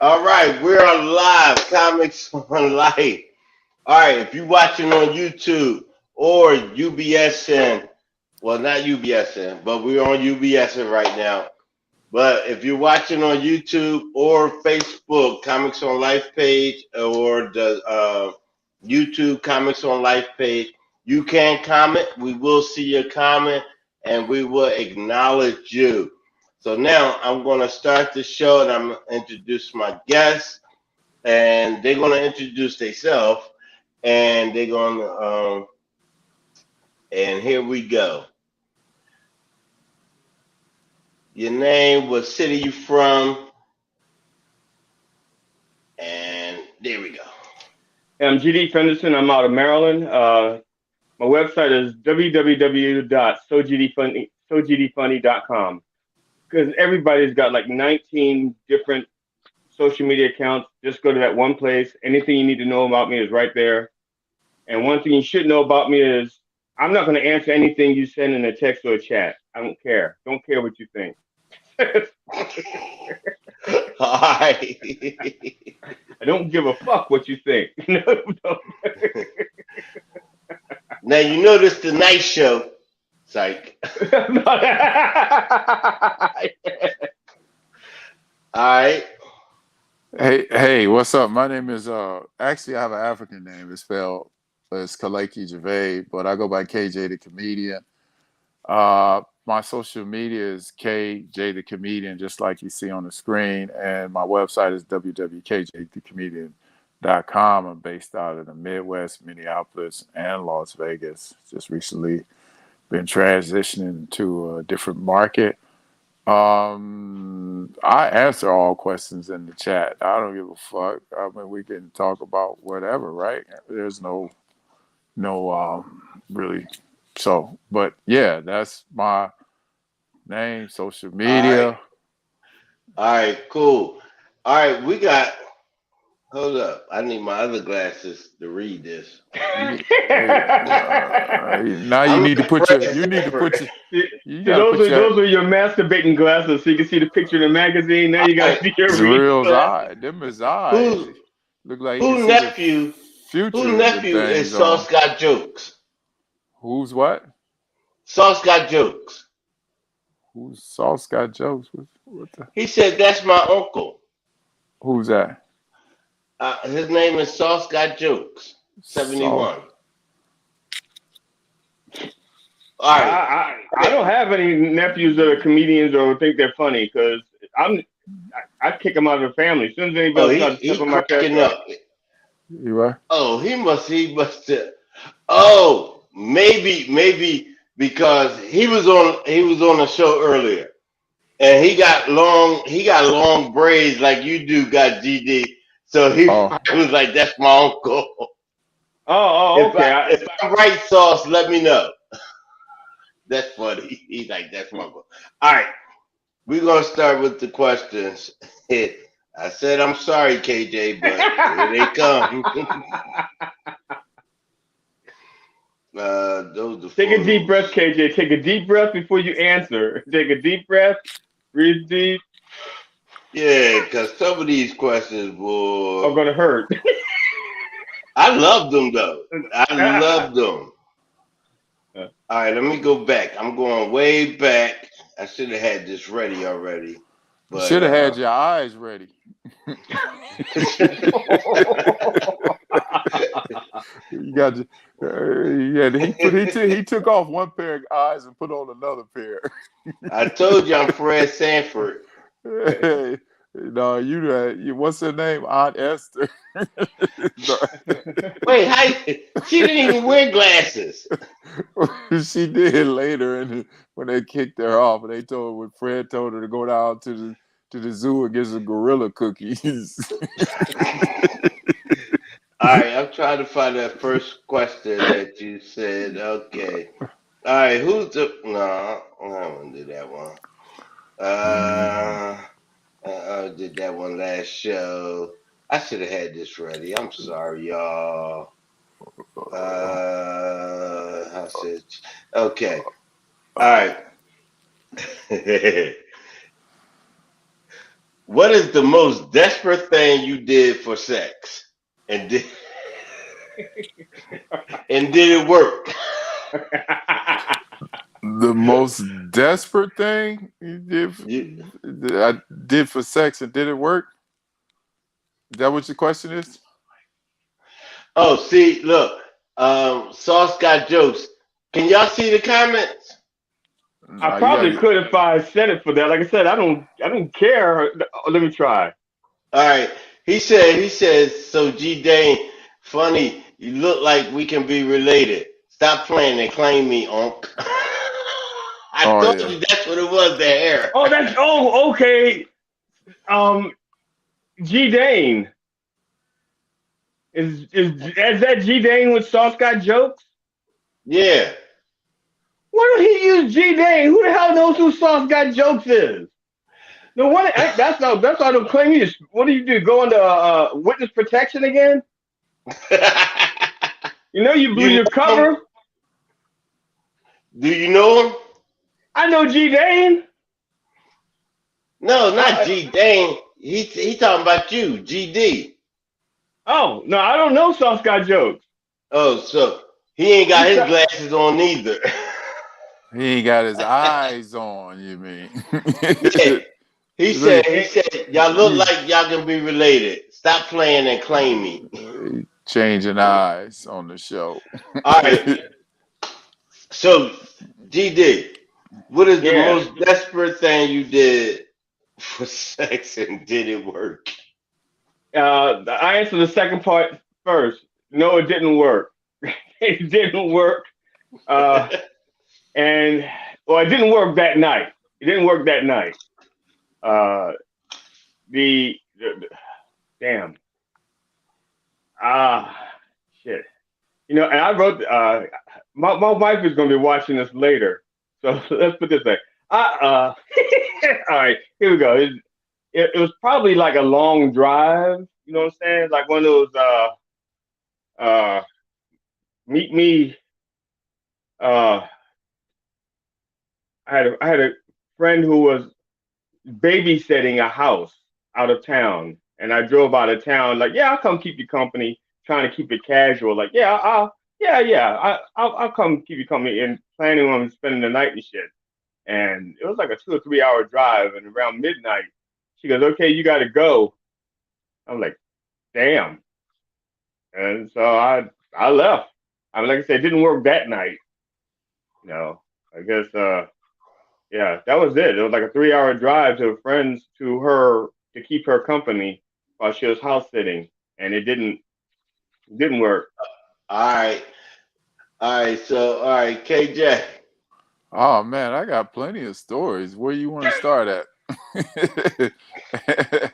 All right, we're on live, Comics on Life. All right, if you're watching on YouTube or UBSN, well, not UBSN, but we're on UBSN right now. But if you're watching on YouTube or Facebook, Comics on Life page, or the YouTube Comics on Life page, you can comment. We will see your comment and we will acknowledge you. So now I'm going to start the show and I'm going to introduce my guests, and they're going to introduce themselves, and they're going to, and here we go. Your name, what city you from, and there we go. I'm GD Fenderson. I'm out of Maryland. My website is www.sogdfunny.com because everybody's got like 19 different social media accounts. Just go to that one place. Anything you need to know about me is right there. And one thing you should know about me is I'm not going to answer anything you send in a text or a chat. I don't care. Don't care what you think. Hi. I don't give a fuck what you think. Now you know this the night show. Psych. All right. Hey, what's up? My name is actually I have an African name. It's Kaleki Javed, but I go by KJ the Comedian. My social media is KJ the Comedian, just like you see on the screen, and my website is www.kjthecomedian.com. I'm based out of the Midwest, Minneapolis, and Las Vegas. Just recently been transitioning to a different market. I answer all questions in the chat. I don't give a fuck. I mean, we can talk about whatever, right? There's no really. So, but yeah, that's my name, social media. All right, cool. All right, we got. Hold up, I need my other glasses to read this. Now you need to put your. You need to put your. Those are your masturbating glasses, so you can see the picture in the magazine. Now you got to see your real eyes. Them is eyes. Look like who nephew? Who nephew is Sauce Got Jokes? Who's what? Sauce Got Jokes. Who's Sauce Got Jokes? What the? He said that's my uncle. Who's that? His name is Sauce Got Jokes. 71. All right. I don't have any nephews that are comedians or think they're funny because I kick them out of the family. As soon as anybody starts stepping my face up. You what? Oh, he must have. Oh, maybe because he was on a show earlier, and he got long braids like you do, got GD. So he was like, "That's my uncle." Okay. If I'm right, Sauce, let me know. That's funny. He's like, "That's my uncle." All right, we're gonna start with the questions. I said I'm sorry, KJ, but here they come. Take a deep breath, KJ. Take a deep breath before you answer. Take a deep breath. Breathe deep. Yeah, because some of these questions are gonna hurt. I love them though. I love them. All right, let me go back. I'm going way back. I should have had this ready already. But should have had your eyes ready. You got he took off one pair of eyes and put on another pair. I told you I'm Fred Sanford. No, you what's her name? Aunt Esther. Wait, she didn't even wear glasses. She did later, and when they kicked her off, and when Fred told her to go down to the zoo and get some gorilla cookies. All right, I'm trying to find that first question that you said. Okay. All right, no, I don't do that one. I did that one last show. I should have had this ready. I'm sorry, y'all. Okay. All right. What is the most desperate thing you did for sex? And did and did it work? The most desperate thing you did, You, I did for sex, and did it work? Is that what your question is? oh, see, look, Sauce got jokes. Can y'all see the comments? I No, you probably got. could if I said it for that. Like I said, I don't care. Let me try. All right. He says, so G Dane, funny, you look like we can be related. Stop playing and claim me, Unc. I Oh told yeah. you that's what it was, the hair. Okay. Um, G Dane is that G Dane with Sauce got jokes? Yeah. Why don't he use G Dane? Who the hell knows who Sauce got jokes is? No, that's not I don't claim you. What do you do? Go into witness protection again? You know you blew You your know him? cover. Do you know him? I know G Dane. No, not Uh, G Dane. He talking about you, GD. oh no, I don't know Sauce got jokes. Oh, so he ain't got He's his t- glasses on either. He ain't got his eyes on. You mean? Yeah. Look, He eh, said, y'all look he, like y'all can be related. Stop playing and claim me. he changing eyes on the show. All right. So, GD, what is the yeah. most desperate thing you did for sex and did it work? I answer the second part first. No, it didn't work. It didn't work. Uh, and well, it didn't work that night. It didn't work that night. Uh, the damn. Ah, shit. You know, and I wrote. My wife is going to be watching this later, so let's put this way. All right, here we go. It was probably like a long drive. You know what I'm saying? Like one of those uh meet me. Uh, I had a friend who was babysitting a house out of town, and I drove out of town. Like, yeah, I'll come keep you company. Trying to keep it casual. Like, yeah, I'll come keep you company, and planning on spending the night and shit. And it was like a 2 or 3 hour drive, and around midnight, she goes, "Okay, you got to go." I'm like, "Damn!" And so I left. I mean, like I said, it didn't work that night. You know, I guess yeah, that was it. It was like a 3 hour drive to a friend's to her to keep her company while she was house sitting, and it didn't work. All right. All right, KJ. Oh man, I got plenty of stories. Where you want to start at?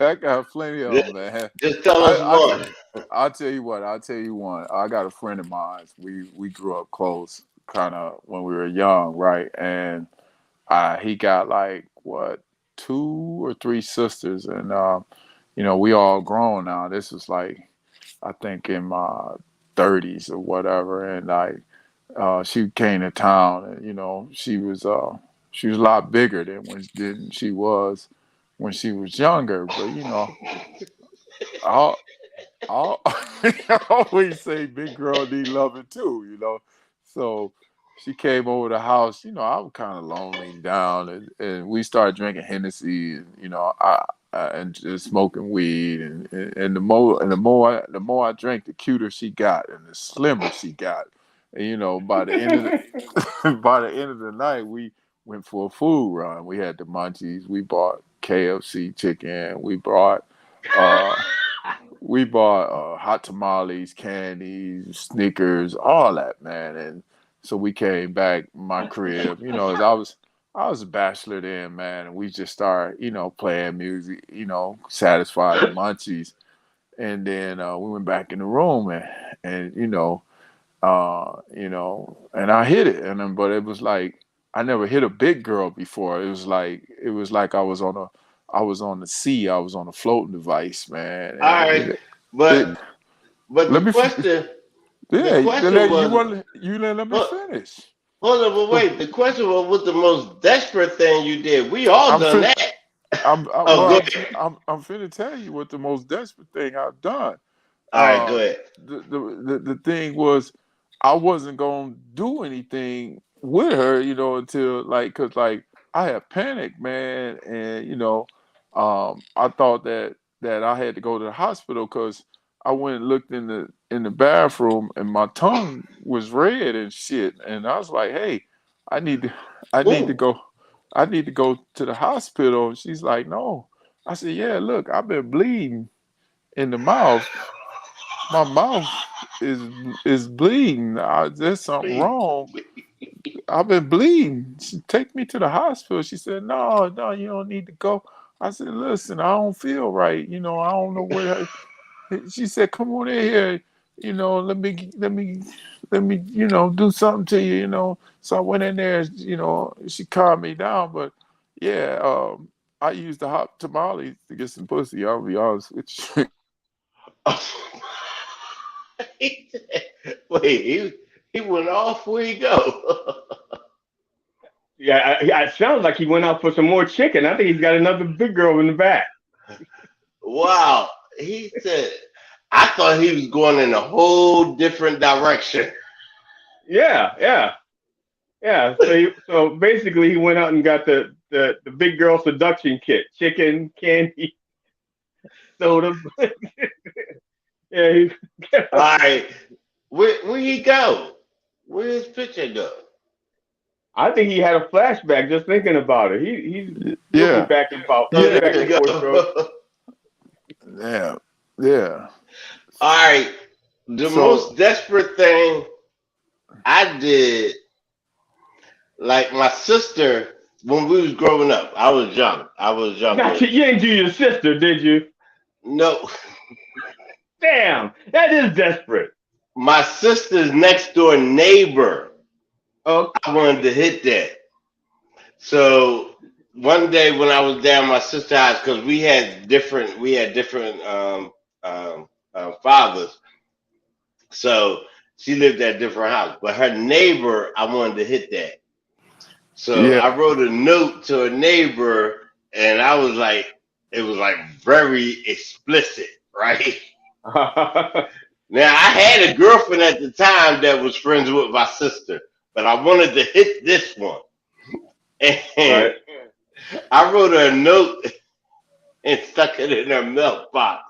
I got plenty of them, Just, man. just tell us I one. I'll tell you what. I'll tell you one. I got a friend of mine. We grew up close, kind of when we were young, right? And he got like what 2 or 3 sisters, and we all grown now. This was like I think in my 30s or whatever, and like she came to town, and she was a lot bigger than she was when she was younger. But I I always say big girl need loving too. So she came over the house. I was kind of lonely down, and we started drinking Hennessy, and and just smoking weed, and the more I drank, the cuter she got, and the slimmer she got. And by the end of by the end of the night, we went for a food run. We had the munchies. We bought KFC chicken. We bought hot tamales, candies, Snickers, all that, man. And so we came back my crib. As I was a bachelor then, man, and we just started, playing music, satisfy the munchies. And then we went back in the room, and and I hit it, but it was like I never hit a big girl before. It was like I was on the sea. I was on a floating device, man. All And right. it But let me the yeah. question was, You didn't let me hold, finish. hold on, but Go- wait. The question was, what the most desperate thing you did? We all I'm done fin- that. Oh, go well, ahead. I'm finna tell you what the most desperate thing I've done. All right, go Um, ahead. the thing was, I wasn't gonna do anything with her, until like, cause like I had panicked, man, and I thought that I had to go to the hospital because I went and looked in the bathroom and my tongue was red and shit, and I was like, hey, I need to, I need to Ooh. go, I need to go to the hospital. And she's like, no. I said, yeah, look, I've been bleeding in the mouth. My mouth is is bleeding. There's something Please. wrong. I've been bleeding. Take me to the hospital. She said, no, no, you don't need to go. I said, listen, I don't feel right. I don't know where. She said, come on in here. Let me, do something to you. So I went in there. She calmed me down. But yeah, I used the hot tamales to get some pussy. I'll be honest with you. Wait, he went off. Where he go? Yeah, it sounds like he went out for some more chicken. I think he's got another big girl in the back. Wow. He said, I thought he was going in a whole different direction. Yeah, yeah, yeah. So basically, he went out and got the big girl seduction kit: chicken, candy, soda. Yeah, All right. Where he go? Where his picture go? I think he had a flashback just thinking about it. He's looking Yeah, back and forth, Oh, there back you and forth, bro. go. yeah, yeah. All right. The So most desperate thing I did, like my sister, when we was growing up, I was young. I was Not younger. you didn't do your sister, did you? No, Damn, that is desperate. my sister's next door neighbor, Oh, I wanted to hit that. So one day when I was down at my sister's house, because we had different fathers, so she lived at a different house. But her neighbor, I wanted to hit that. So yeah, I wrote a note to a neighbor, and it was like very explicit, right? Now I had a girlfriend at the time that was friends with my sister, but I wanted to hit this one, and right. I wrote her a note and stuck it in her mailbox.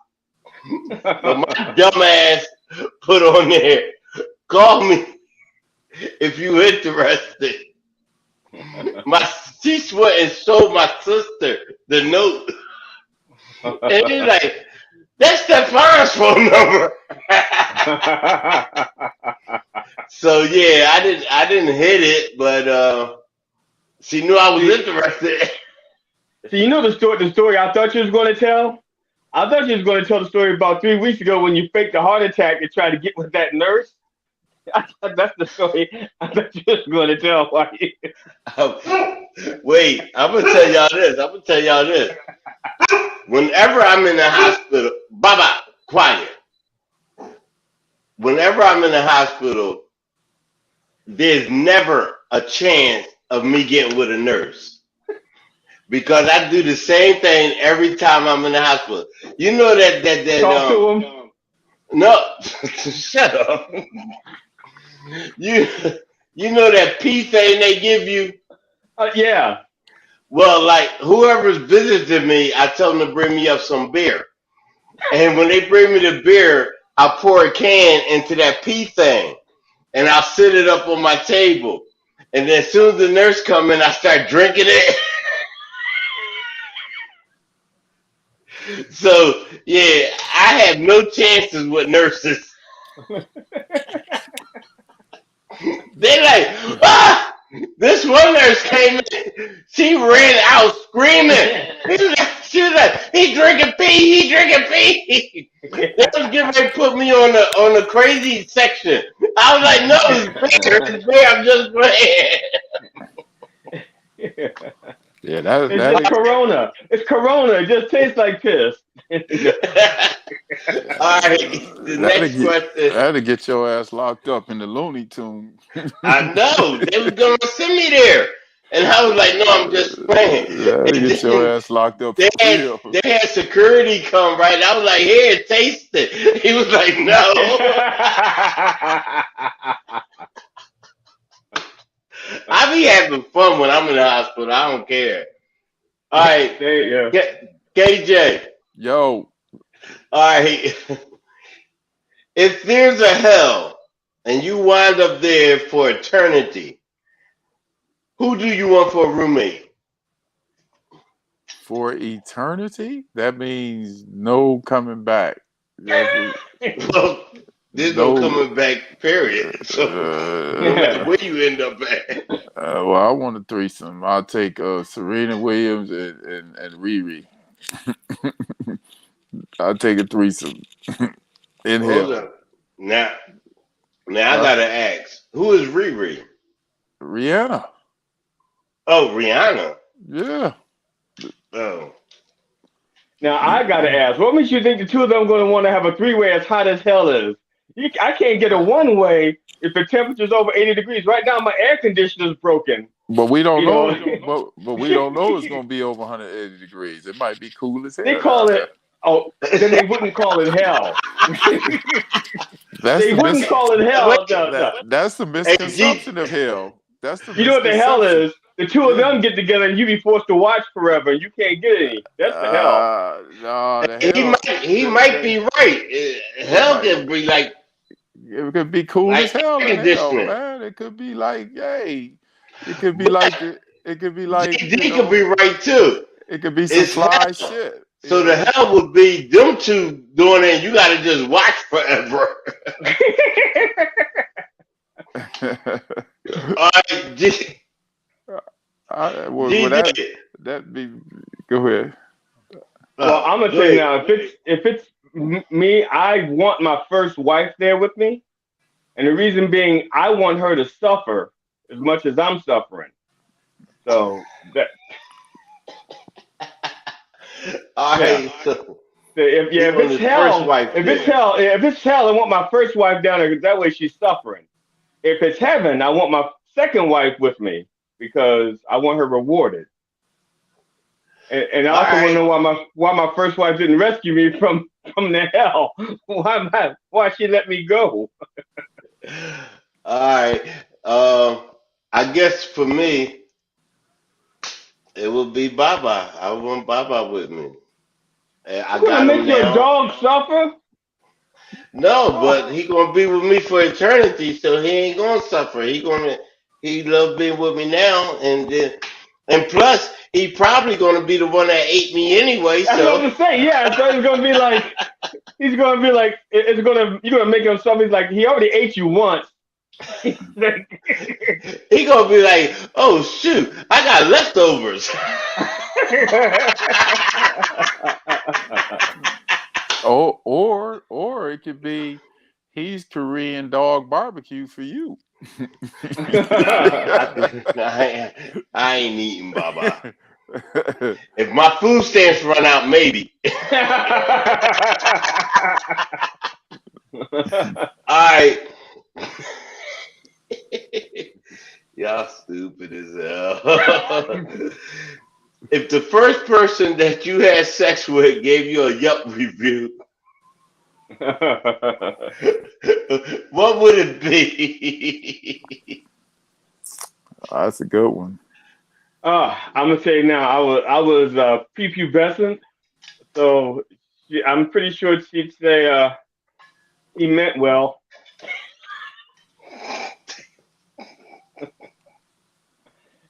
But my dumb ass put on there, call me if you interested. My She went and showed my sister the note, and she's like, "That's Stefan's phone number." So yeah, I didn't hit it, but she knew I was See, interested. you know the story I thought you was going to tell. I thought you was going to tell the story about 3 weeks ago when you faked a heart attack and tried to get with that nurse. I thought that's the story I thought you was going to tell. Wait, I'm gonna tell y'all this. Whenever I'm in the hospital, Baba, quiet. Whenever I'm in the hospital, there's never a chance of me getting with a nurse because I do the same thing every time I'm in the hospital. You know Talk to him. no, shut up. You you know that pee thing they give you. Yeah. Well, like whoever's visiting me, I tell them to bring me up some beer, and when they bring me the beer, I pour a can into that pee thing, and I'll sit it up on my table. And then as soon as the nurse come in, I start drinking it. So yeah, I have no chances with nurses. They like, ah! This one nurse came in, she ran out screaming. She was like, he drinking pee, he drinking pee. They was getting ready to put me on the crazy section. I was like, no, it's beer, I'm just yeah. That It's that just Corona. It's Corona. It just tastes like piss. playing. All right, the that'll next get question. that'll get your ass locked up in the Looney Tune. I know they was gonna send me there. And I was like, no, I'm just playing. And Get your then ass locked up they for had real. they had security come, right? I was like, here, taste it. He was like, no. I be having fun when I'm in the hospital. I don't care. All right, Yeah. KJ. Yo, All right. If there's a hell and you wind up there for eternity, who do you want for a roommate? for eternity? That means no coming back. That's Well, there's no no. coming back, period. So no matter where you end up at. Well, I want a threesome. I'll take Serena Williams and Riri. I'll take a threesome in Hold hell. up. Now, now I Huh? gotta ask, who is Riri? Rihanna. Oh, Rihanna. Yeah. Oh. Now I gotta ask, what makes you think the two of them going to want to have a three-way as hot as hell is? I can't get a one-way if the temperature's over 80 degrees. Right now, my air conditioner's broken. But we don't You know. know, But we don't know it's gonna be over 180 degrees. It might be cool as they hell call down it. there. Oh, then they wouldn't call it hell. That's They the wouldn't call it hell. Wait, No, no. that's the hey, G, misconception of hell. That's the You know what the hell misconception. is? The two of Yeah. them get together and you be forced to watch forever and you can't get any. That's the hell. No, the he hell. might be right. It Hell might. can be It could be cool as like hell air in hell, conditioning. man. It could be like, hey, it could be But like, it could be like, GD could be right too. it could be some It's fly hell. shit, So the hell would be them two doing it and you gotta just watch forever. All right, Well, GD. that be, go ahead. Well, I'm gonna Go tell you ahead. now. If it's me, I want my first wife there with me, and the reason being, I want her to suffer as much as I'm suffering. So that All yeah. right, so If he if want it's his first hell, wife there. if it's hell, I want my first wife down there. That way she's suffering. If it's heaven, I want my second wife with me because I want her rewarded. And I All also want to right. know why my first wife didn't rescue me from the hell. Why she let me go? All right. I guess for me, it would be Baba. I want Baba with me. I You're gonna got him make your now. dog suffer? No, but Oh, he gonna be with me for eternity, so he ain't gonna suffer. He love being with me now, and plus he probably gonna be the one that ate me anyway. that's what I'm So gonna say. Yeah, so it's gonna be like it's gonna you're gonna make him suffer. He's like he already ate you once. he gonna be like, "Oh shoot, I got leftovers." Or it could be he's Korean dog barbecue for you. I ain't eating Baba. If my food stamps run out, maybe. All right. Y'all stupid as hell. If the first person that you had sex with gave you a Yelp review, what would it be? That's a good one. I'm gonna say now I was prepubescent, so I'm pretty sure she'd say he meant well.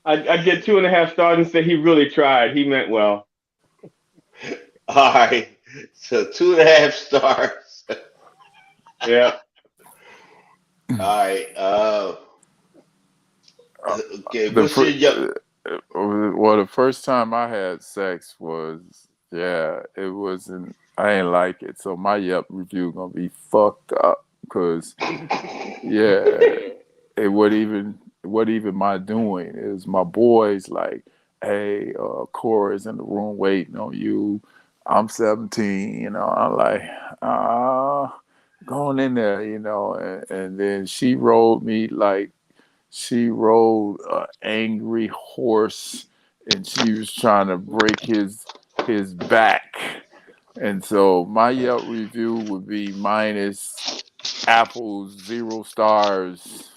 I'd get 2.5 stars and say he really tried. He meant well. All right. So 2.5 stars. Yeah. All right. Okay. The What's your Yelp? well, the first time I had sex was, yeah, it wasn't. I ain't like it, so my Yelp review gonna be fucked up because, yeah, what even my doing? It was my boys like, hey, Cora's in the room waiting on you. I'm 17, I'm like, going in there, and then she rolled me like she rode an angry horse, and she was trying to break his back. And so my Yelp review would be minus apples, 0 stars.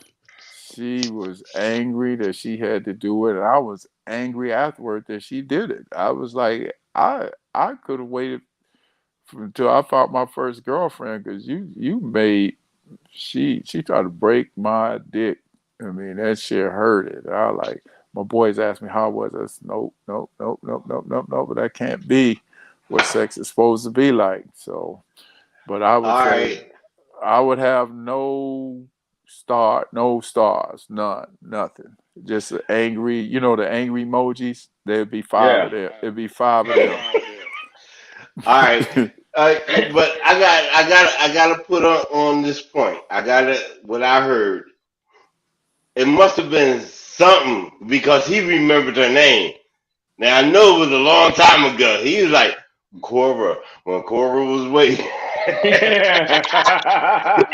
She was angry that she had to do it, and I was angry afterward that she did it. I was like, I could have waited until I found my first girlfriend, because you made she tried to break my dick. I mean, that shit hurted. I like, my boys asked me how was it. I said, nope, nope, nope, nope, nope, nope, nope. But that can't be what sex is supposed to be like. So, but I would All say right. I would have no stars, none, nothing. Just an angry, the angry emojis. There'd be 5 of them. It'd be 5 of them. All right. But I gotta put on this point. What I heard. It must have been something because he remembered her name. Now I know it was a long time ago. He was like Cora when Cora was waiting. He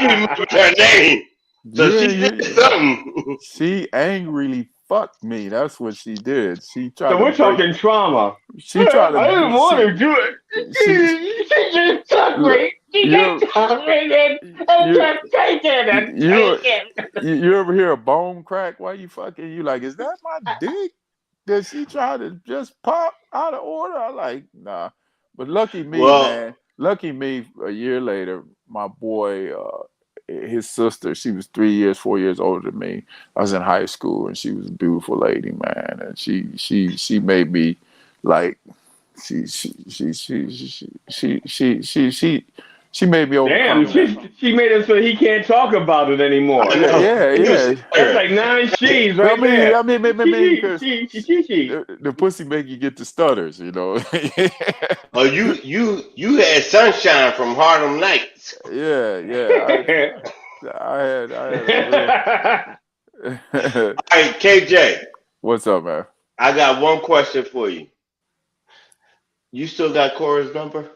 remembered her name, so she did something. She angrily fucked me. That's what she did. She tried. So we're talking trauma. She tried to. I didn't want to do it. She just took me. She just took me and just take it and take it. You ever hear a bone crack while you fucking? You like, is that my dick? Did she try to just pop out of order? I like, nah. But lucky me, man. Lucky me. A year later, my boy, his sister, she was 3 years, 4 years older than me. I was in high school, and she was a beautiful lady, man. And she made me like. She made me overcome. Damn, she made it so he can't talk about it anymore. Yeah. That's like 9 she's right there. I mean, because the pussy make you get the stutters, Oh, you had Sunshine from Harlem Nights. Yeah. I had All right, KJ. What's up, man? I got one question for you. You still got Cora's number?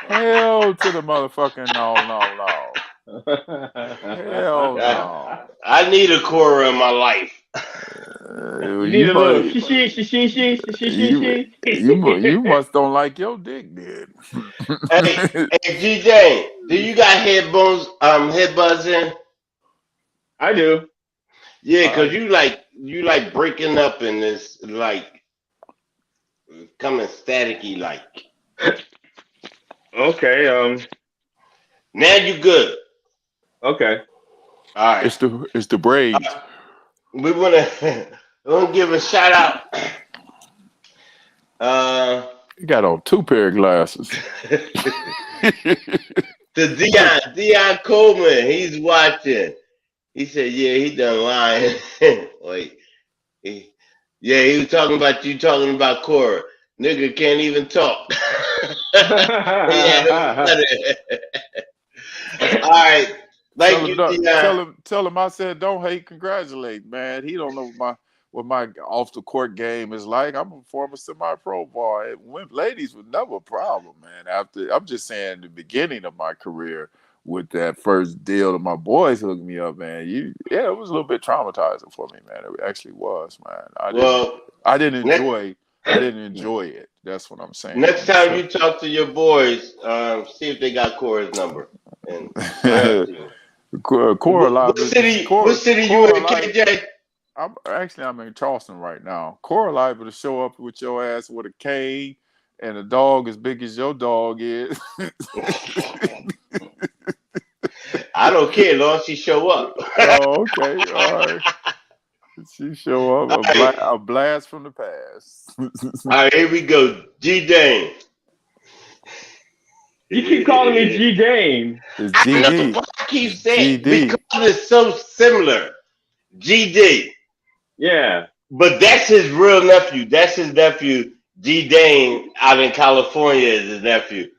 Hell to the motherfucking no. Hell no. I need a Cora in my life. You need a little You must don't like your dick, dude. Hey, G-Jane, do you got head buds in? I do. Yeah, because you like breaking up and it's like coming staticky like. Okay. Now you good. Okay. All right. It's the braids. We wanna give a shout out. You got on 2 pair of glasses. To Dion Coleman, he's watching. He said, "Yeah, he done lying." Wait, he was talking about you talking about Cora. Nigga can't even talk. All right, thank you, Dion. Tell him I said don't hate, congratulate, man. He don't know what my off the court game is like. I'm a former semi-pro boy. Ladies was never a problem, man. I'm just saying the beginning of my career. With that first deal that my boys hooked me up, man. It was a little bit traumatizing for me, man. It actually was, man. I didn't enjoy it. That's what I'm saying. Next time you talk to your boys, see if they got Cora's number. And Cora Live. What city you in, KJ? I'm in Charleston right now. Cora liable to show up with your ass with a cane and a dog as big as your dog is. I don't care as long as she show up. Oh, okay. All right. She show up. A blast from the past. All right, here we go. G-Dane. You keep calling me G-Dane. It's GD. I keep saying because it's so similar. GD. Yeah. But that's his real nephew. That's his nephew, G-Dane, out in California is his nephew.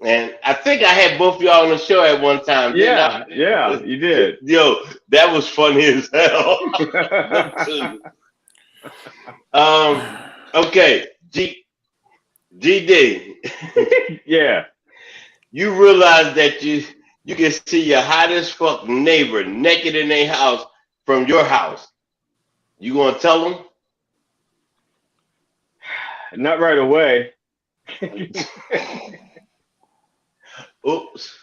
And I think I had both of y'all on the show at one time. Yeah, you did. Yo, that was funny as hell. Okay, GD. Yeah. You realize that You can see your hottest fuck neighbor naked in their house from your house. You gonna tell them? Not right away. Oops.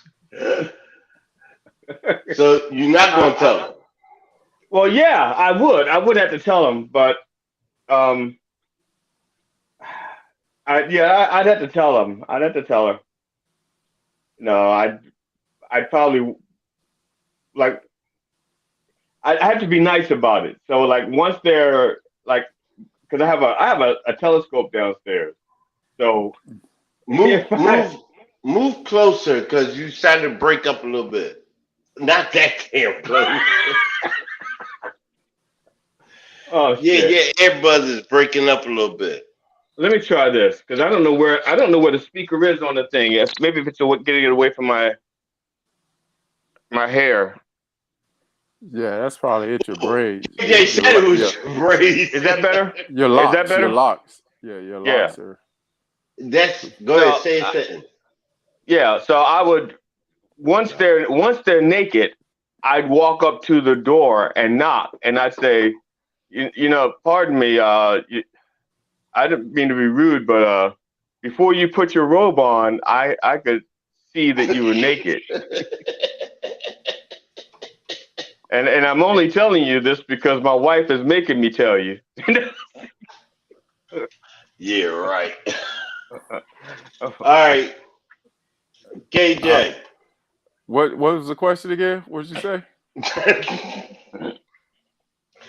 So you're not gonna tell them? Well, yeah, I would. I would have to tell them, but I'd have to tell them. I'd have to tell her. No, I'd probably like. I have to be nice about it. So like once they're like, because I have a telescope downstairs. So move closer because you started to break up a little bit. Not that damn close. Oh shit. Yeah. Earbuds is breaking up a little bit. Let me try this because I don't know where the speaker is on the thing. Maybe if it's getting it away from my hair. Yeah, that's probably it. Your braids. They said it was your braids. Is that better? Your locks. Is that better? Your locks. Yeah, your locks are. Go ahead. Say a sentence. Yeah. So I would once they're naked, I'd walk up to the door and knock, and I'd say, you know, pardon me, I didn't mean to be rude, but before you put your robe on, I could see that you were naked. And I'm only telling you this because my wife is making me tell you. Yeah, right. All right. KJ. What was the question again? What did you say?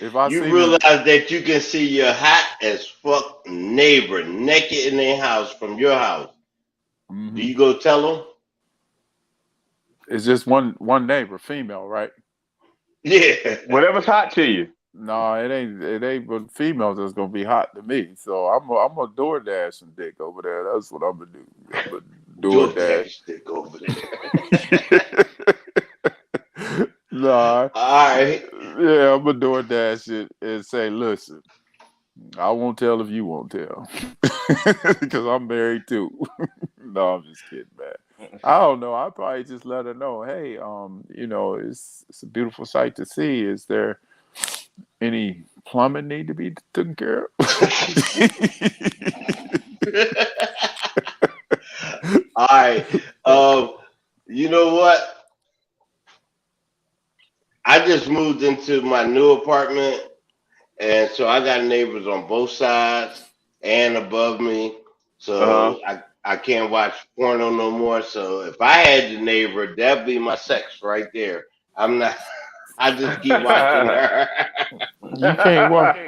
If I You see realize that you can see your hot as fuck neighbor naked in their house from your house. Mm-hmm. Do you go tell them? It's just one neighbor, female, right? Yeah. Whatever's hot to you. No, it ain't but females that's gonna be hot to me. So I'm gonna DoorDash some dick over there. That's what I'm gonna do. I'm gonna DoorDash dick over there. Nah. All right. Yeah, I'm gonna DoorDash it and say, listen, I won't tell if you won't tell. Because I'm married too. No, I'm just kidding, man. I don't know. I'll probably just let her know, hey, you know, it's a beautiful sight to see. Is there any plumbing need to be taken care of? All right. You know what? I just moved into my new apartment, and so I got neighbors on both sides and above me. So I can't watch porno no more. So if I had the neighbor, that'd be my sex right there. I'm not. I just keep watching her. You can't watch.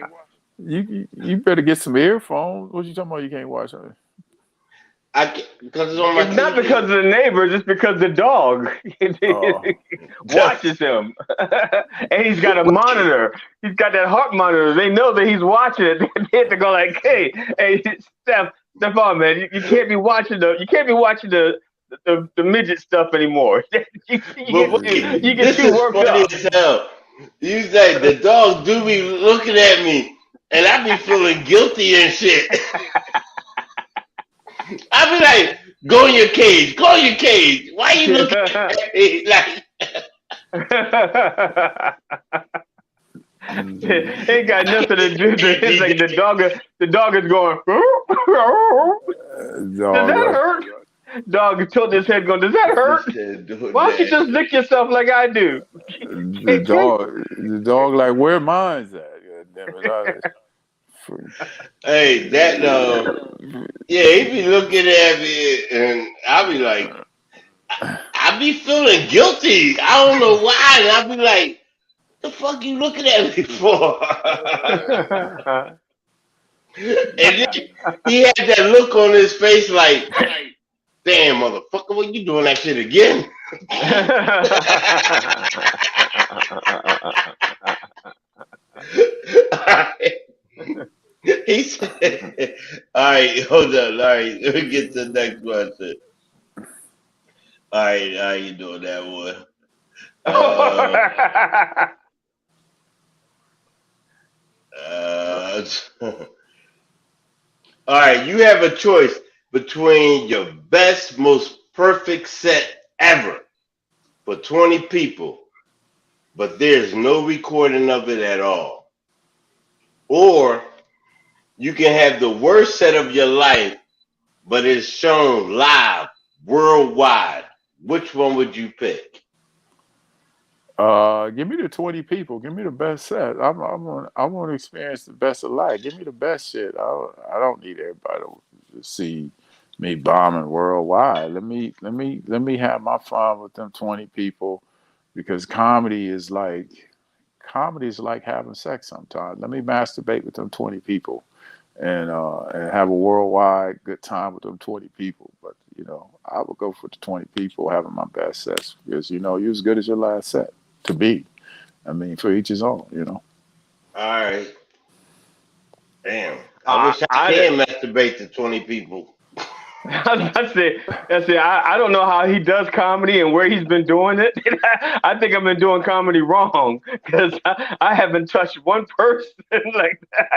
You better get some earphones. What you talking about? You can't watch her. Because it's on my. It's not because of the neighbors. It's because the dog watches him, and he's got a monitor. He's got that heart monitor. They know that he's watching it. They have to go like, "Hey, Stefan, man, you can't be watching the midget stuff anymore. you get too worked up." As hell. You say the dog do be looking at me, and I be feeling guilty and shit. I be like, go in your cage. Go in your cage. Why you looking at me like? Ain't got nothing to do. It's like the dog is going. Does that hurt? Dog tilted his head, going, "Does that hurt? Why don't you just lick yourself like I do?" The dog, like, where mine's at? Hey, that yeah, he be looking at me, and I be like, I be feeling guilty. I don't know why, and I be like, "The fuck you looking at me for?" And then he had that look on his face, like, "Damn, motherfucker, what you doing that shit again?" He said, "All right, hold on. All right, let me get to the next question. All right, how you doing that one?" All right, you have a choice between your best, most perfect set ever for 20 people, but there's no recording of it at all. Or you can have the worst set of your life, but it's shown live worldwide. Which one would you pick? Give me the 20 people. Give me the best set. I want to experience the best of life. Give me the best shit. I don't need everybody to see me bombing worldwide. Let me have my fun with them 20 people, because comedy is like having sex sometimes. Let me masturbate with them 20 people and have a worldwide good time with them 20 people. But I would go for the 20 people having my best sets, because you're as good as your last set to be. I mean, for each his own. All right. Damn. I wish I can masturbate to 20 people. That's it. I don't know how he does comedy and where he's been doing it. I think I've been doing comedy wrong, because I haven't touched one person like that.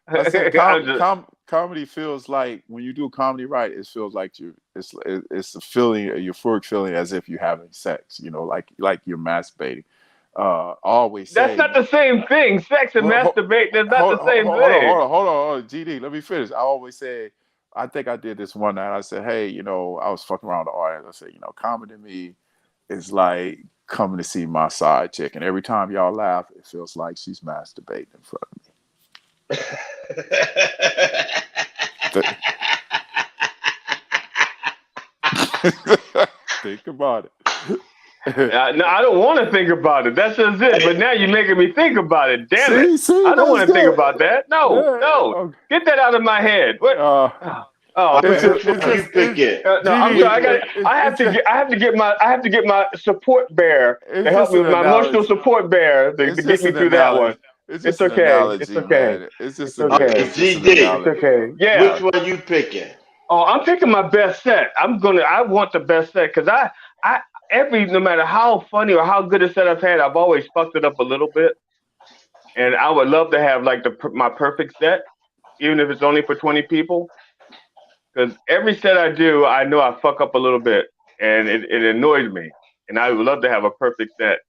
I said comedy. Comedy feels like, when you do comedy right, it feels like it's a feeling, a euphoric feeling, as if you're having sex. Like you're masturbating. Always say that's not the same thing. Sex and masturbate, that's not the same thing. Hold on, GD. Let me finish. I always say, I think I did this one night. I said, hey, I was fucking around with the audience. I said, comedy to me is like coming to see my side chick, and every time y'all laugh, it feels like she's masturbating in front of me. Think about it. No, I don't want to think about it. That's just it. But now you're making me think about it. Damn it! I don't want to think about that. No, okay. Get that out of my head. What? You pick it. No, I'm sorry. I have to get my support bear to help me with my emotional support bear to get me through that one. It's okay. It's okay. Man. It's just okay. GD. It's okay. Yeah. Which one you picking? Oh, I'm picking my best set. I want the best set, because no matter how funny or how good a set I've had, I've always fucked it up a little bit. And I would love to have like my perfect set, even if it's only for 20 people. Because every set I do, I know I fuck up a little bit, and it annoys me. And I would love to have a perfect set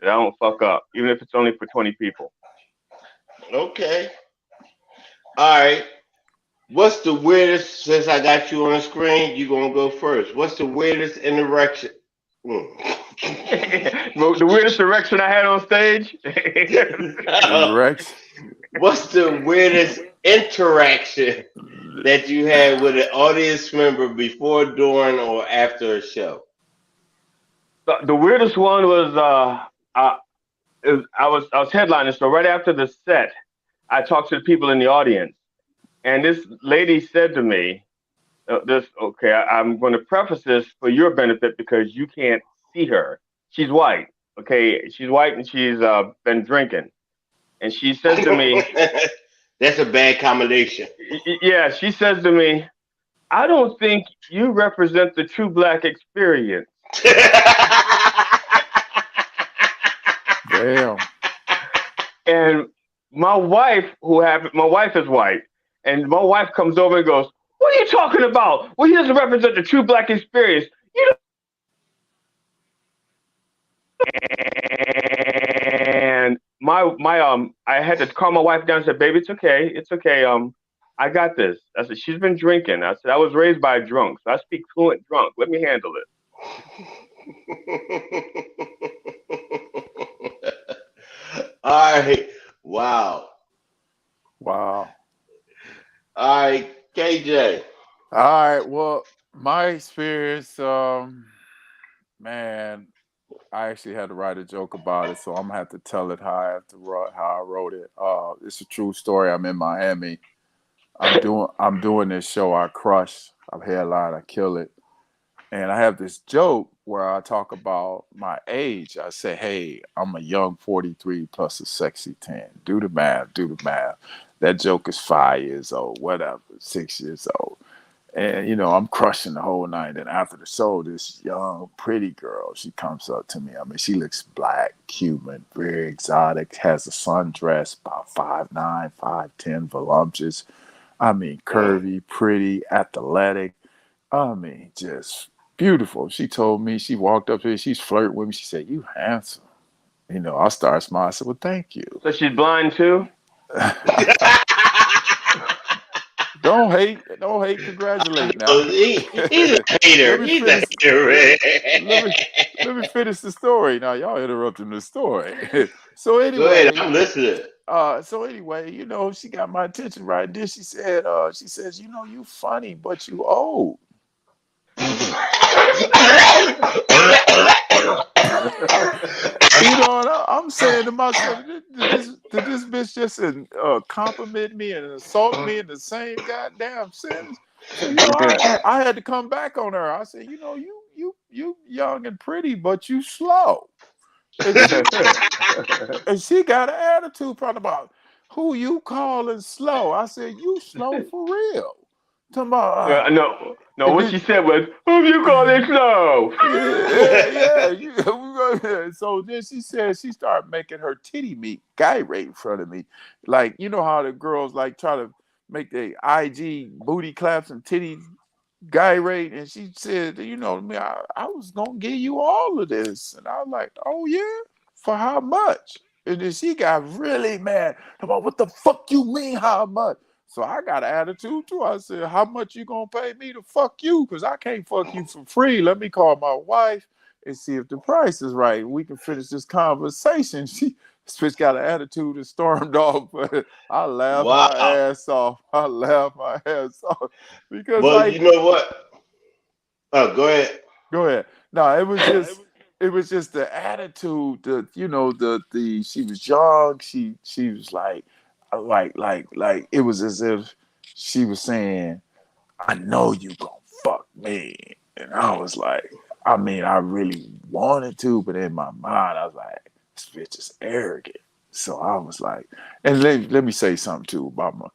that I don't fuck up, even if it's only for 20 people. Okay. All right. What's the weirdest, since I got you on the screen, you're going to go first. What's the weirdest interaction? The weirdest erection I had on stage? What's the weirdest interaction that you had with an audience member before, during, or after a show? The weirdest one was I was headlining, so right after the set, I talked to the people in the audience, and this lady said to me, I'm going to preface this for your benefit, because you can't see her. She's white, okay? She's white, and she's been drinking. And she says to me... That's a bad combination. Yeah, she says to me, I don't think you represent the true Black experience. Damn. And my wife is white, and my wife comes over and goes, what are you talking about? Well, he doesn't represent the true Black experience. And I had to calm my wife down and said, baby, it's okay. I got this. I said, she's been drinking. I said, I was raised by a drunk, so I speak fluent drunk. Let me handle it. All right. Wow. All right, KJ. All right. Well, my experience, man, I actually had to write a joke about it, so I'm gonna have to tell it how I wrote it. It's a true story. I'm in Miami. I'm doing this show. I crush. I'm headline. I kill it. And I have this joke where I talk about my age. I say, hey, I'm a young 43 plus a sexy 10. Do the math. That joke is 5 years old, whatever, 6 years old. And, I'm crushing the whole night. And after the show, this young, pretty girl, she comes up to me. I mean, she looks Black, Cuban, very exotic, has a sundress, about 5'9", 5'10", voluptuous. I mean, curvy, pretty, athletic. I mean, just beautiful. She told me, she walked up here, she's flirting with me. She said, "You handsome." I started smiling. I said, "Well, thank you." So she's blind too. Don't hate. Don't hate. Congratulate now. Oh, he's a let hater. me He's a finish. hater, Let, man. let me let me finish the story. Now y'all interrupting the story. so Go ahead. anyway, I'm listening. she got my attention right. Then she says, you funny, but you old. And I'm saying to myself, did this bitch just compliment me and insult me in the same goddamn sentence? So I had to come back on her. I said, you young and pretty, but you slow. And she got an attitude probably about who you calling slow. I said, you slow for real. Talking about, No. What she said was, "Who you call it slow?" yeah. So then she said she started making her titty meat gyrate in front of me. Like, you know how the girls like try to make their IG booty claps and titties gyrate. And she said, I was going to give you all of this. And I was like, oh, yeah? For how much? And then she got really mad about what the fuck you mean, how much? So I got an attitude too. I said, how much you gonna pay me to fuck you? Because I can't fuck you for free. Let me call my wife and see if the price is right. We can finish this conversation. She bitch got an attitude and stormed off. But I laughed my Wow. ass off. Because Well, you know what? Oh, go ahead. go ahead. No, it was just the attitude, the she was young, she was like it was as if she was saying, I know you gonna fuck me. And I was like, I mean, I really wanted to, but in my mind, I was like, this bitch is arrogant. So I was like, and let me say something too about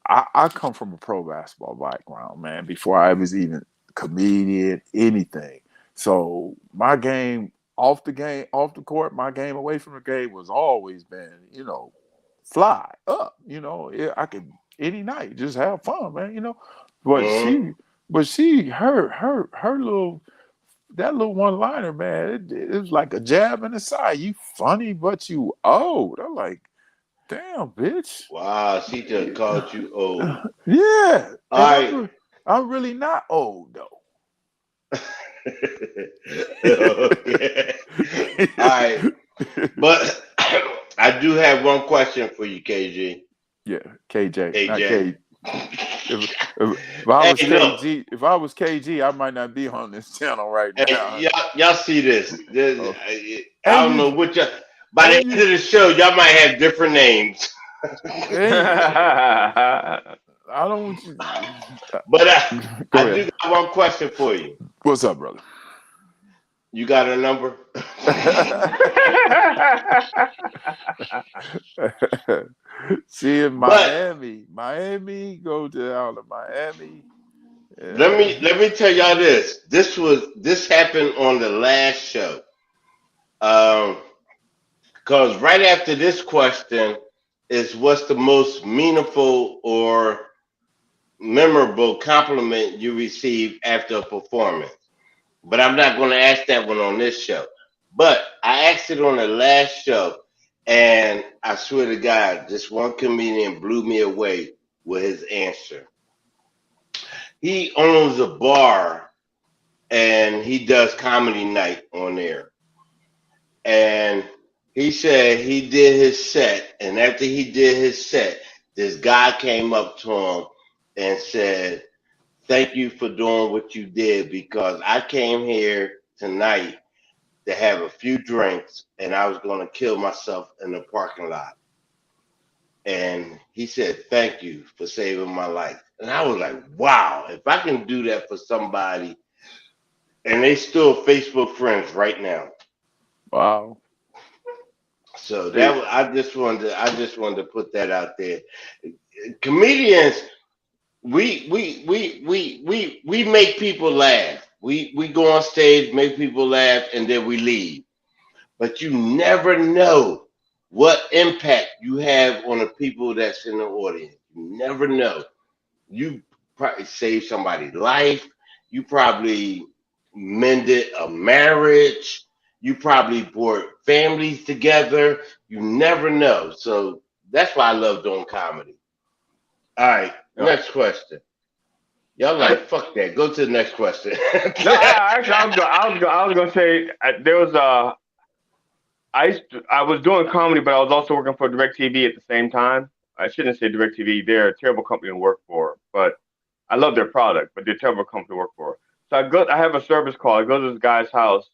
I come from a pro basketball background, man, before I was even comedian, anything. So my game, off the court, my game away from the game was always been, fly up. I could any night just have fun, man. But Mm-hmm. her little that little one liner, man, it was like a jab in the side. You funny, but you old. I'm like, damn, bitch. Wow, she just called you old. Yeah, All and right. I'm really not old though. Okay. All right. But I do have one question for you, KG. Yeah, KJ, not AJ. K. If I was Hey, no. KG, I might not be on this channel right Hey, now. y'all see this? Oh. I And don't you, know which. By the and end you, of the show, y'all might have different names. I don't want you. But Go I ahead. do got one question for you. What's up, brother? You got a number? See in But Miami, go down to Miami. let me tell y'all this. This happened on the last show. Because right after this question is what's the most meaningful or memorable compliment you receive after a performance. But I'm not going to ask that one on this show. But I asked it on the last show, and I swear to God, this one comedian blew me away with his answer. He owns a bar and he does comedy night on there. And he said he did his set, and after he did his set, this guy came up to him and said, thank you for doing what you did because I came here tonight to have a few drinks and I was going to kill myself in the parking lot. And he said, thank you for saving my life. And I was like, wow, if I can do that for somebody, and they still Facebook friends right now. Wow. So that was, I just wanted to put that out there. Comedians, we make people laugh. We go on stage, make people laugh, and then we leave. But you never know what impact you have on the people that's in the audience. You never know. You probably save somebody's life. You probably mended a marriage. You probably brought families together. You never know. So that's why I love doing comedy. All right, Yeah. next question. Y'all like fuck that. Go to the next question. No, actually, I was gonna say there was I was doing comedy, but I was also working for DirecTV at the same time. I shouldn't say DirecTV; they're a terrible company to work for, but I love their product, but they're a terrible company to work for. So I have a service call. I go to this guy's house,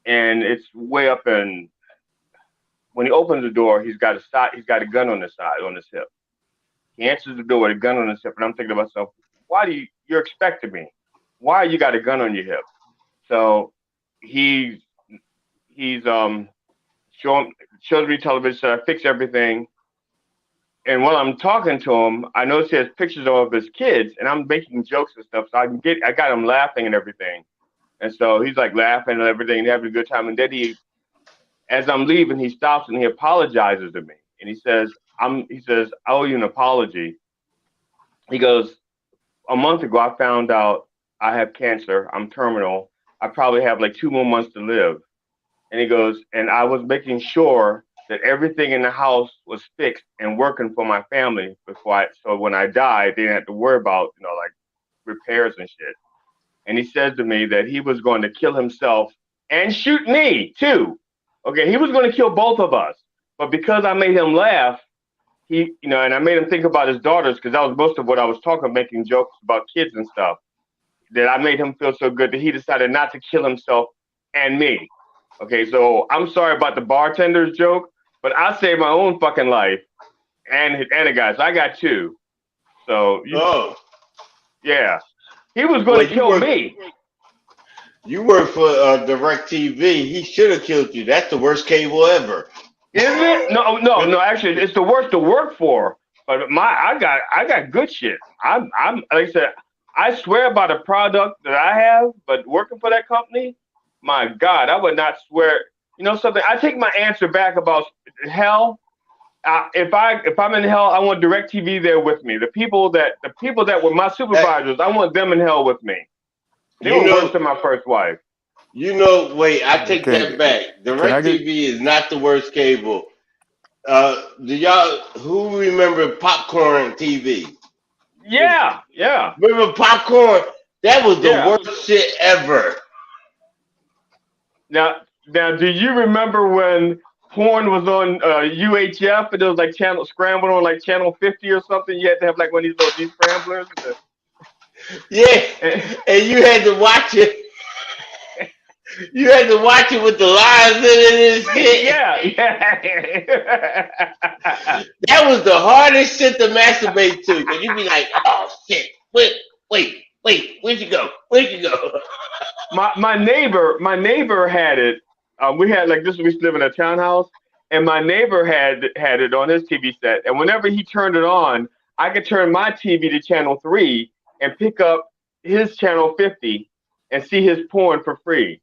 and it's way up in. When he opens the door, he's got a gun on his side, on his hip. He answers the door with a gun on his hip, and I'm thinking to myself, why you're expecting me? Why you got a gun on your hip? So he's shows me television, so I fix everything. And while I'm talking to him, I notice he has pictures of his kids, and I'm making jokes and stuff. So I got him laughing and everything. And so he's like laughing and everything, and having a good time. And then as I'm leaving, he stops and he apologizes to me, and he says, I owe you an apology. He goes, a month ago, I found out I have cancer. I'm terminal. I probably have like 2 more months to live. And he goes, and I was making sure that everything in the house was fixed and working for my family so when I died, they didn't have to worry about, like repairs and shit. And he said to me that he was going to kill himself and shoot me too. Okay, he was going to kill both of us. But because I made him laugh, and I made him think about his daughters, because that was most of what I was talking, making jokes about kids and stuff, that I made him feel so good that he decided not to kill himself and me. Okay, so I'm sorry about the bartender's joke, but I saved my own fucking life and the guys. I got 2. So, yeah. He was going to kill me. You work for DirecTV. He should have killed you. That's the worst cable ever. Is it? No. Actually, it's the worst to work for. But I got good shit. I'm like I said, I swear by the product that I have. But working for that company, my God, I would not swear. You know something? I take my answer back about hell. If I'm in hell, I want DirecTV there with me. The people that were my supervisors, I want them in hell with me. They were worse than my first wife. Wait, I take that back. DirecTV is not the worst cable. Who remember Popcorn TV? Yeah. Remember Popcorn? That was the worst shit ever. Now, do you remember when porn was on UHF and it was like channel scrambled on like channel 50 or something? You had to have like one of these scramblers. Yeah, and you had to watch it. You had to watch it with the lines in it and shit. Yeah. That was the hardest shit to masturbate to. Cause you'd be like, oh shit, wait, where'd you go? My neighbor had it. We had we used to live in a townhouse, and my neighbor had it on his TV set. And whenever he turned it on, I could turn my TV to channel 3 and pick up his channel 50 and see his porn for free.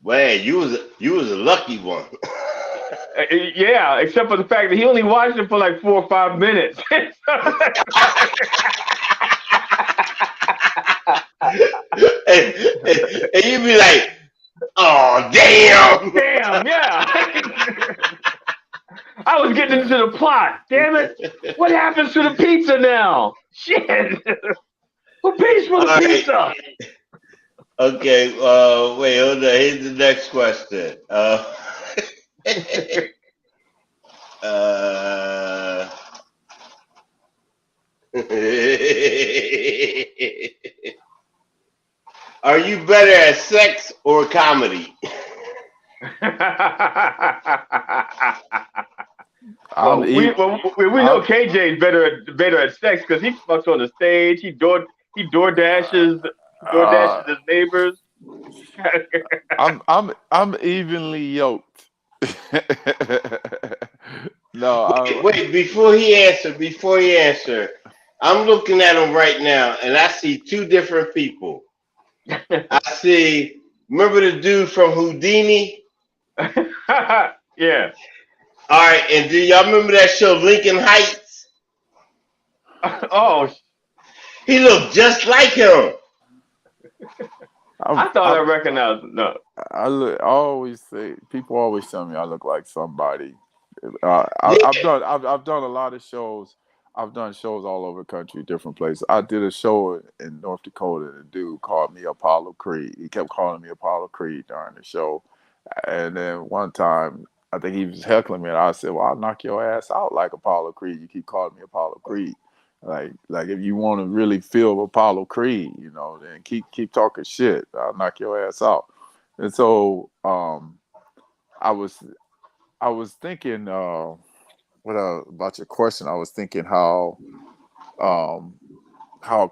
Man, you was a lucky one. Yeah, except for the fact that he only watched it for like 4 or 5 minutes. and you'd be like, oh, damn. Damn, yeah. I was getting into the plot. Damn it. What happens to the pizza now? Shit. Who pays for the pizza? Okay, wait, hold on. Here's the next question. Are you better at sex or comedy? Well, we know KJ is better at sex because he fucks on the stage. He door dashes his neighbors. I'm evenly yoked. No. Wait, before he answer, I'm looking at him right now, and I see 2 different people. I see. Remember the dude from Houdini? Yeah. All right, and do y'all remember that show Lincoln Heights? Oh. He looked just like him. I thought I recognized. No. I always say, people always tell me I look like somebody. Yeah. I've done a lot of shows. I've done shows all over the country, different places. I did a show in North Dakota, and a dude called me Apollo Creed. He kept calling me Apollo Creed during the show. And then one time, I think he was heckling me, and I said, "Well, I'll knock your ass out like Apollo Creed. You keep calling me Apollo Creed. Like if you want to really feel Apollo Creed, then keep talking shit. I'll knock your ass out." And so I was thinking about your question. I was thinking how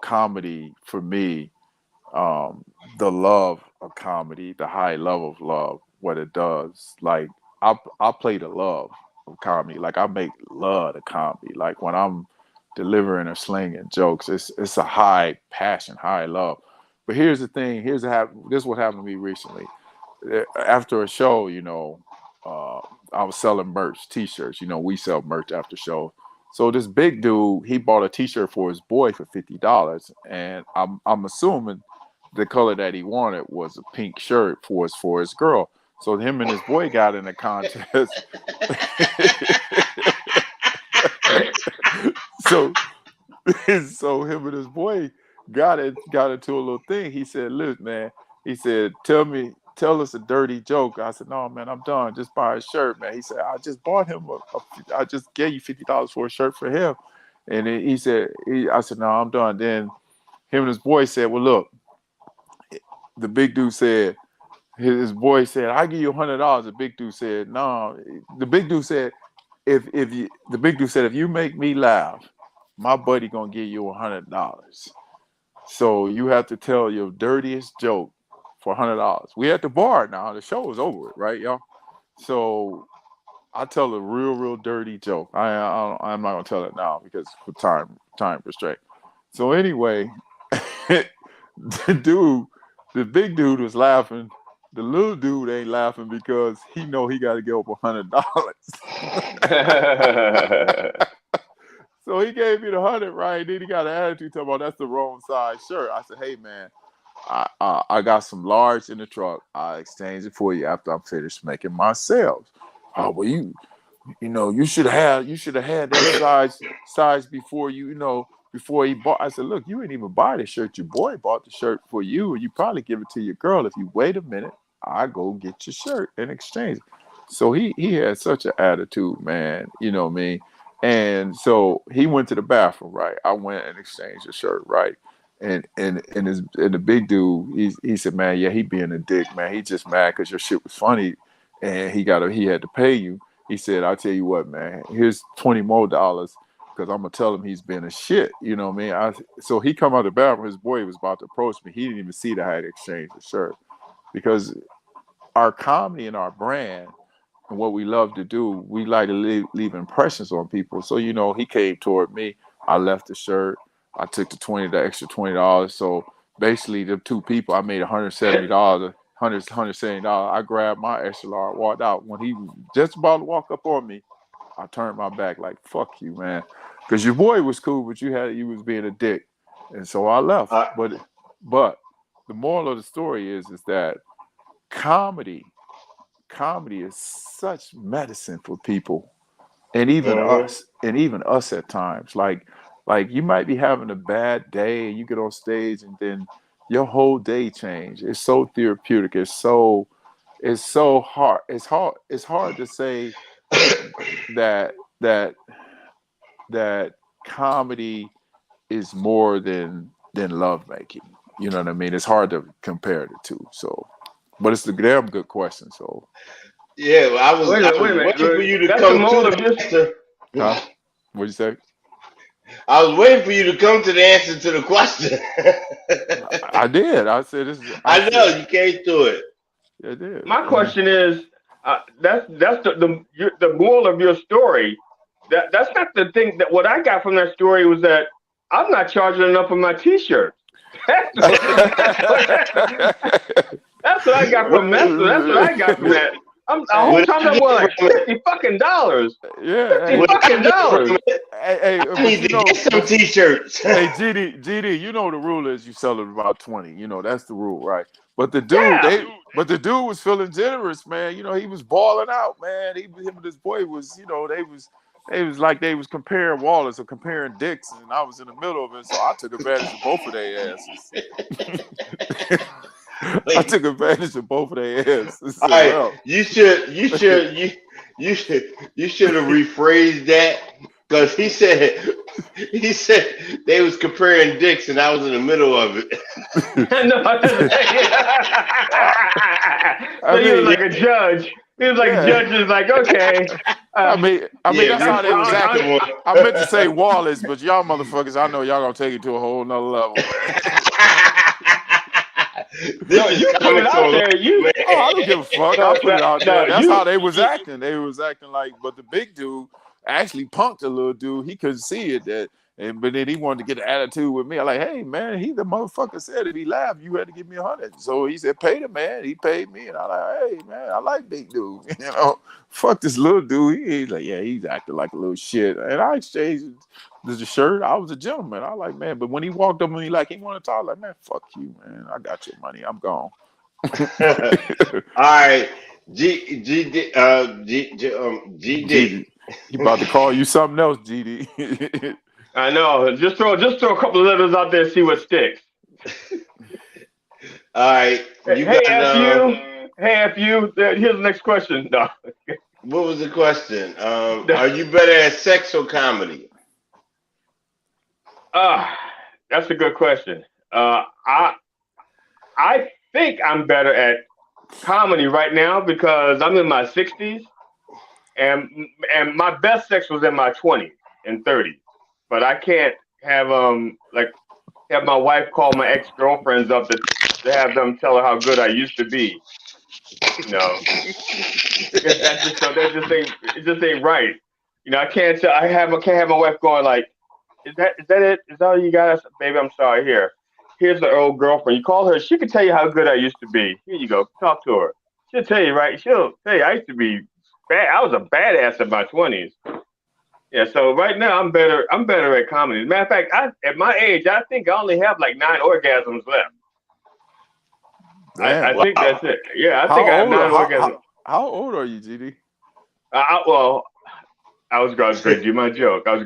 comedy for me, the love of comedy, the high level of love, what it does. Like I play the love of comedy. Like I make love to comedy. Like when I'm delivering or slinging jokes, it's a high passion, high love. But here's the thing. This is what happened to me recently. After a show, I was selling merch, T-shirts. We sell merch after show. So this big dude, he bought a T-shirt for his boy for $50, and I'm assuming the color that he wanted was a pink shirt for his girl. So him and his boy got in a contest. so him and his boy got into a little thing. He said, "Look, man," he said, tell us a dirty joke." I said, "No, man, I'm done. Just buy a shirt, man." He said, "I just bought him I just gave you $50 for a shirt for him." And then I said, "No, I'm done." Then him and his boy said, "Well, look," the big dude said, his boy said, "I give you $100. The big dude said, "No." The big dude said, if you make me laugh, my buddy gonna give you $100. So you have to tell your dirtiest joke for $100. We at the bar now. The show is over, right, y'all? So I tell a real dirty joke. I'm not gonna tell it now because for time restraint. So anyway, the big dude was laughing. The little dude ain't laughing because he know he got to give up $100. So he gave me the 100, right? Then he got an attitude talking about that's the wrong size shirt. I said, "Hey, man, I got some large in the truck. I'll exchange it for you after I'm finished making my sales." "Oh, well, you should have had that size before before he bought." I said, "Look, you ain't even buy the shirt. Your boy bought the shirt for you, and you probably give it to your girl. If you wait a minute, I go get your shirt and exchange it." So he had such an attitude, man. You know what I mean? And so he went to the bathroom, right? I went and exchanged the shirt, right? And the big dude, he said, "Man, yeah, he being a dick, man. He just mad because your shit was funny, and he had to pay you." He said, "I'll tell you what, man. Here's $20 more because I'm gonna tell him he's been a shit." You know what I mean? So he come out of the bathroom. His boy was about to approach me. He didn't even see that I had exchanged the shirt because our comedy and our brand and what we love to do, we like to leave impressions on people. So he came toward me. I left the shirt. I took the extra $20. So basically, the two people, I made $170. $170. I grabbed my extra large, walked out. When he was just about to walk up on me, I turned my back like, "Fuck you, man," because your boy was cool, but you was being a dick, and so I left. But the moral of the story is that comedy is such medicine for people, and even us at times. Like you might be having a bad day, and you get on stage, and then your whole day change. It's so therapeutic. It's so hard. It's hard to say that comedy is more than lovemaking. You know what I mean? It's hard to compare the two. So, but it's a damn good question. So, yeah, well, I was waiting for you to come to the answer. Huh? What'd you say? I was waiting for you to come to the answer to the question. I did. I said this. I know you came to it. I did. My question is, that's the moral of your story. That's not the thing. That what I got from that story was that I'm not charging enough for my T-shirts. That's what I got from that. That's what I got from that. The whole time that was like $50 Yeah, $50. hey, I need to get some t-shirts. hey, GD, you know the rule is you sell it about 20. You know that's the rule, right? But the dude, Yeah. the dude was feeling generous, man. You know he was balling out, man. Him and his boy was, you know, they was like they was comparing Wallace or comparing dicks, and I was in the middle of it, so I took advantage of both of their asses. I took advantage of both of their asses. All right, you should have rephrased that because he said they was comparing dicks and I was in the middle of it. So he was like a judge. He was like a judge. Is like, okay. I mean, that's how they was acting. I meant to say Wallace, but y'all motherfuckers, I know y'all gonna take it to a whole nother level. No, you put it out there. I don't give a fuck. I'll put it out there. That's how they was acting. They was acting like, but the big dude actually punked the little dude. He couldn't see it, but then he wanted to get an attitude with me. I'm like, hey man, the motherfucker said if he laughed, you had to give me 100. So he said, pay the man. He paid me, and I'm like, hey man, I like big dude. You know, fuck this little dude. He's like, yeah, he's acting like a little shit. And I exchanged the shirt. I was a gentleman. I like, man, but when he walked up to me like he wanted to talk, like, man, fuck you, man. I got your money. I'm gone. All right, GD. He about to call you something else, GD. I know. Just throw a couple of letters out there and see what sticks. All right. Hey, F-U. Here's the next question. No. What was the question? Are you better at sex or comedy? That's a good question. I think I'm better at comedy right now because I'm in my 60s, and my best sex was in my 20s and 30s. But I can't have have my wife call my ex-girlfriends up to have them tell her how good I used to be. No, it just ain't right. You know, I can't have my wife going like, is that it? Is that all you got? Baby, I'm sorry. Here's the old girlfriend. You call her. She can tell you how good I used to be. Here you go. Talk to her. She'll tell you, right? She'll tell you I used to be bad. I was a badass in my 20s. Yeah, so right now I'm better at comedy. As a matter of fact, at my age, I think I only have like 9 orgasms left. I think that's it. Yeah, I think I have 9 orgasms. How old are you, GD? Well, I was going to do my joke. I'm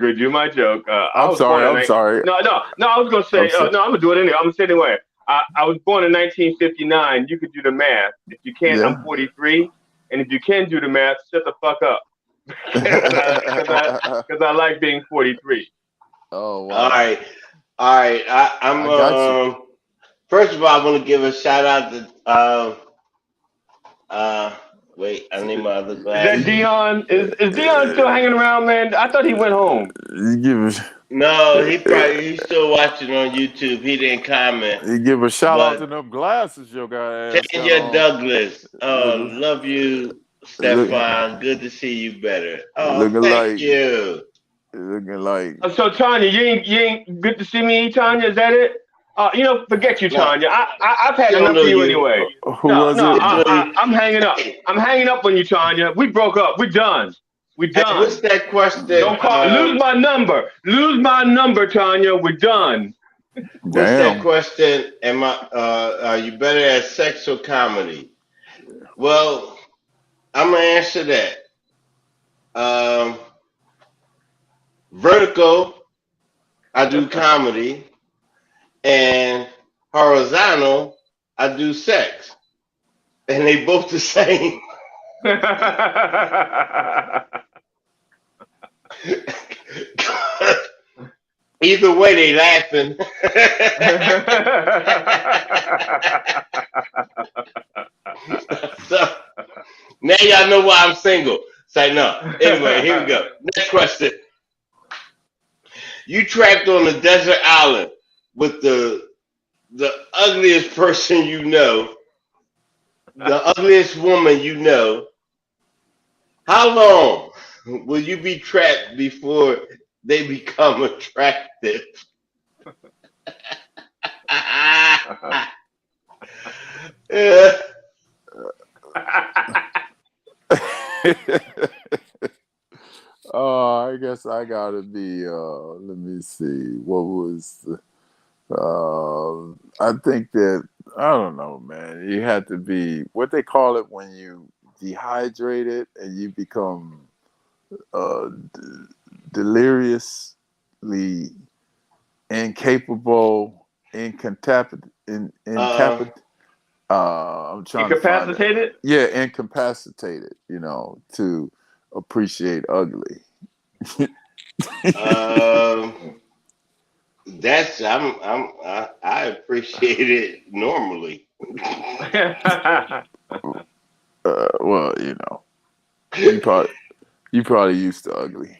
sorry. No, I was going to say, no, I'm going to do it anyway. I'm going to say it anyway. I was born in 1959. You could do the math. If you can't, I'm 43. And if you can do the math, shut the fuck up. Because I like being 43. Oh, wow. All right. I'm first of all, I want to give a shout out to wait, I need my other glasses. Is that Dion? Is Dion still hanging around, man? I thought he went home. No, he's still watching on YouTube. He didn't comment. You give a shout out to them glasses, your guy. Tanya Douglas. Love you, Stefan. Good to see you better. Oh, thank you. Looking like. So Tanya, you ain't good to see me, Tanya. Is that it? Forget you, Tanya. I've had enough of you anyway. I'm hanging up. I'm hanging up on you, Tanya. We broke up. We're done. We're done. Hey, what's that question? Don't call. Lose my number. Lose my number, Tanya. We're done. What's that question? Are you better at sex or comedy? Well, I'm gonna answer that. Vertical, I do comedy, and horizontal, I do sex, and they both the same. Either way, they laughing. So, now y'all know why I'm single. Say no. Anyway, here we go. Next question. You trapped on a desert island with the ugliest person you know, the ugliest woman you know. How long will you be trapped before they become attractive? I guess I gotta be. Let me see. What was? I think that I don't know, man. You had to be what they call it when you dehydrated and you become deliriously incapable, I'm trying to find it. Incapacitated? Yeah, incapacitated. To appreciate ugly. I appreciate it normally. Well, you probably used to ugly.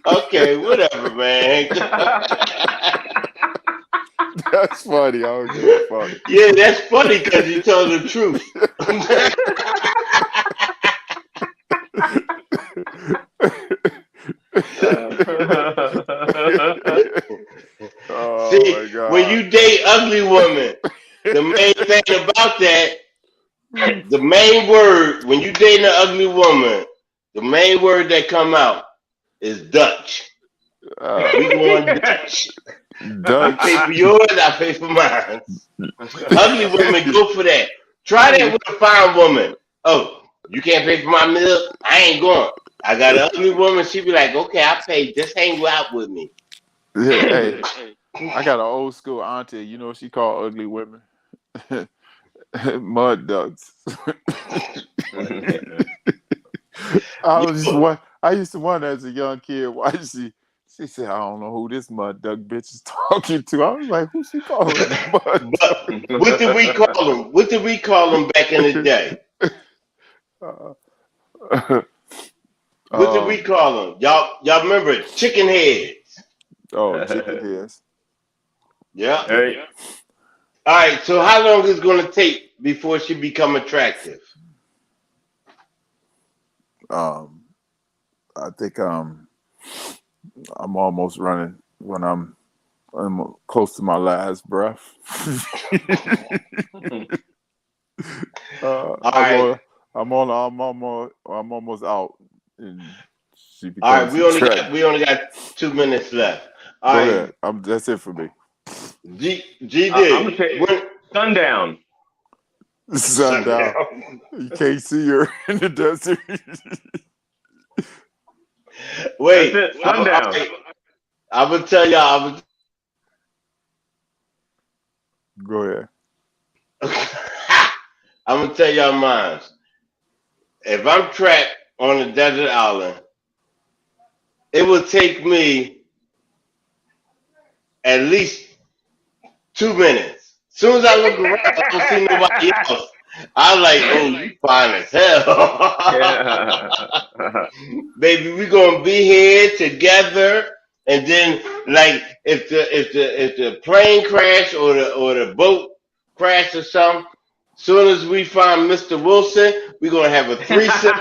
Okay, whatever, man. That's funny. I don't give a fuck. Yeah, that's funny because you told the truth. Oh, See, my God. when you date ugly women, the main thing about that, the main word, when you date an ugly woman, the main word that come out is Dutch. We going Dutch. Dutch. You pay for yours, I pay for mine. Ugly women, go for that. Try that with a fine woman. Oh, you can't pay for my meal? I ain't going. I got an ugly woman. She be like, okay, I pay. Just hang out with me. Hey, I got an old school auntie. You know what she called ugly women? Mud ducks. I used to wonder as a young kid why she said, I don't know who this mud duck bitch is talking to. I was like, who she calling mud duck? What did we call them? What did we call them back in the day? What did we call them? Y'all remember chicken heads? Oh, chicken heads. Yeah. Hey. All right. So how long is it going to take before she become attractive? I think I'm almost running when I'm close to my last breath. I'm almost out. And she all right, becomes we only got 2 minutes left. All Go right, ahead. That's it for me. GD. I'm gonna say sundown. Sundown. You can't see her in the desert. Wait, That's it, sundown. I'm gonna tell y'all. Go ahead. I'm gonna tell y'all mine. If I'm trapped on a desert island, it will take me at least 2 minutes. As soon as I look around, I don't see nobody else. I'm like, oh, you fine as hell. Yeah. Baby, we gonna be here together. And then, like, if the plane crash or the boat crash or something, soon as we find Mr. Wilson, we're gonna have a threesome.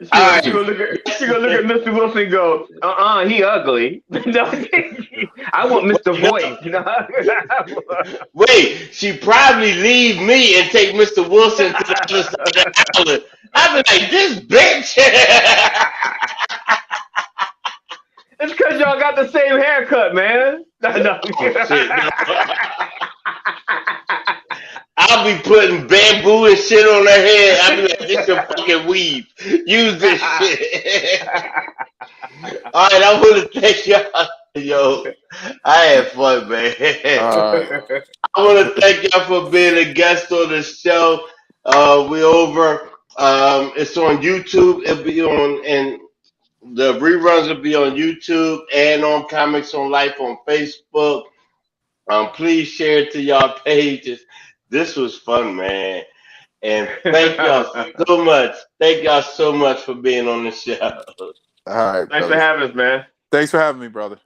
She gonna look at Mr. Wilson and go, he ugly. I want Mr. Voice. Wait, she probably leave me and take Mr. Wilson to the other side of the island. I be like, this bitch. It's because y'all got the same haircut, man. No. Oh, shit. I'll be putting bamboo and shit on her head. I'll be like, this your fucking weave. Use this shit. All right, I want to thank y'all. Yo, I had fun, man. I want to thank y'all for being a guest on the show. We're over. It's on YouTube. It'll be on, and the reruns will be on YouTube and on Comics on Life on Facebook. Please share it to y'all pages. This was fun, man. And thank y'all so much. Thank y'all so much for being on the show. All right. Thanks for having us, man. Thanks for having me, brother.